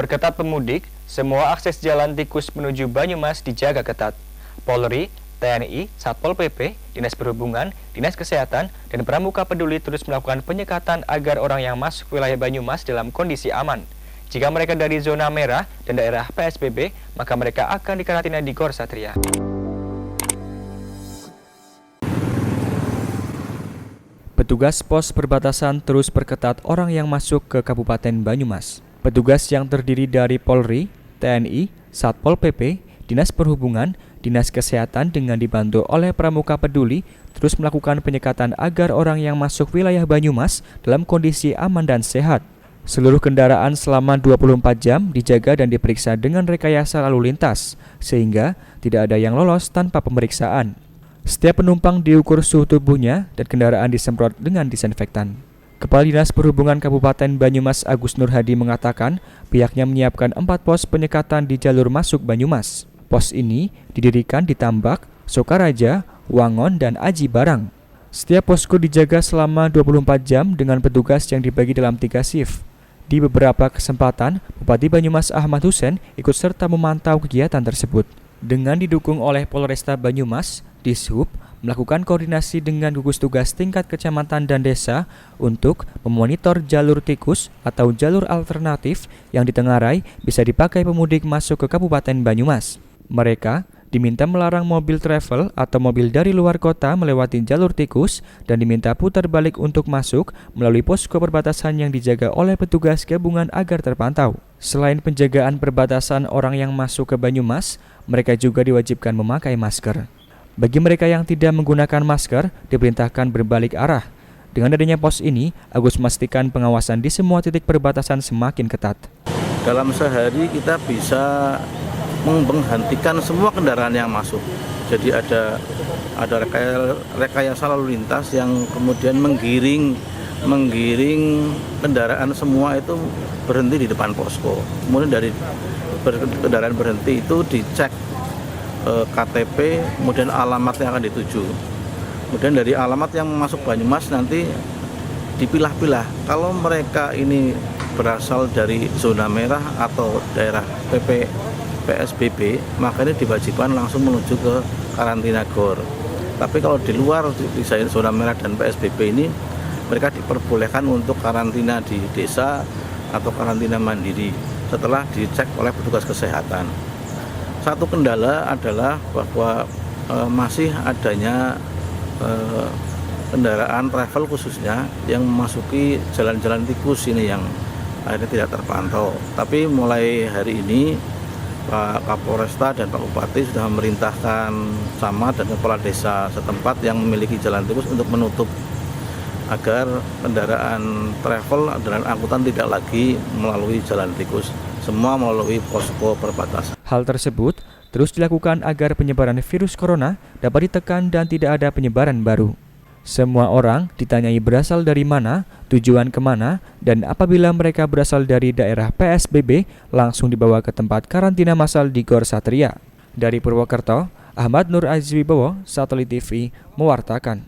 Diperketat pemudik, semua akses jalan tikus menuju Banyumas dijaga ketat. Polri, TNI, Satpol PP, Dinas Perhubungan, Dinas Kesehatan, dan Pramuka Peduli terus melakukan penyekatan agar orang yang masuk wilayah Banyumas dalam kondisi aman. Jika mereka dari zona merah dan daerah PSBB, maka mereka akan dikarantina di Gor Satria. Petugas pos perbatasan terus perketat orang yang masuk ke Kabupaten Banyumas. Petugas yang terdiri dari Polri, TNI, Satpol PP, Dinas Perhubungan, Dinas Kesehatan dengan dibantu oleh Pramuka Peduli terus melakukan penyekatan agar orang yang masuk wilayah Banyumas dalam kondisi aman dan sehat. Seluruh kendaraan selama 24 jam dijaga dan diperiksa dengan rekayasa lalu lintas, sehingga tidak ada yang lolos tanpa pemeriksaan. Setiap penumpang diukur suhu tubuhnya dan kendaraan disemprot dengan disinfektan. Kepala Dinas Perhubungan Kabupaten Banyumas Agus Nur Hadi mengatakan pihaknya menyiapkan 4 pos penyekatan di jalur masuk Banyumas. Pos ini didirikan di Tambak, Sokaraja, Wangon, dan Aji Barang. Setiap posko dijaga selama 24 jam dengan petugas yang dibagi dalam 3 shift. Di beberapa kesempatan, Bupati Banyumas Ahmad Hussein ikut serta memantau kegiatan tersebut. Dengan didukung oleh Polresta Banyumas, Dishub melakukan koordinasi dengan gugus tugas tingkat kecamatan dan desa untuk memonitor jalur tikus atau jalur alternatif yang ditengarai bisa dipakai pemudik masuk ke Kabupaten Banyumas. Mereka diminta melarang mobil travel atau mobil dari luar kota melewati jalur tikus dan diminta putar balik untuk masuk melalui posko perbatasan yang dijaga oleh petugas gabungan agar terpantau. Selain penjagaan perbatasan orang yang masuk ke Banyumas, mereka juga diwajibkan memakai masker. Bagi mereka yang tidak menggunakan masker, diperintahkan berbalik arah. Dengan adanya pos ini, Agus memastikan pengawasan di semua titik perbatasan semakin ketat. Dalam sehari kita bisa menghentikan semua kendaraan yang masuk. Jadi ada rekayasa lalu lintas yang kemudian menggiring kendaraan semua itu berhenti di depan posko. Kemudian dari kendaraan berhenti itu dicek KTP, kemudian alamat yang akan dituju. Kemudian dari alamat yang masuk Banyumas nanti dipilah-pilah. Kalau mereka ini berasal dari zona merah atau daerah PSBB, maka ini diwajibkan langsung menuju ke karantina GOR. Tapi kalau di luar di zona merah dan PSBB ini, mereka diperbolehkan untuk karantina di desa atau karantina mandiri setelah dicek oleh petugas kesehatan. Satu kendala adalah bahwa masih adanya kendaraan travel khususnya yang memasuki jalan-jalan tikus ini yang akhirnya tidak terpantau. Tapi mulai hari ini Pak Kapolresta dan Pak Bupati sudah memerintahkan camat dan kepala desa setempat yang memiliki jalan tikus untuk menutup agar kendaraan travel dan angkutan tidak lagi melalui jalan tikus, semua melalui posko perbatasan. Hal tersebut terus dilakukan agar penyebaran virus corona dapat ditekan dan tidak ada penyebaran baru. Semua orang ditanyai berasal dari mana, tujuan kemana, dan apabila mereka berasal dari daerah PSBB, langsung dibawa ke tempat karantina massal di Gor Satria. Dari Purwokerto, Ahmad Nur Azwibowo, Satelit TV, mewartakan.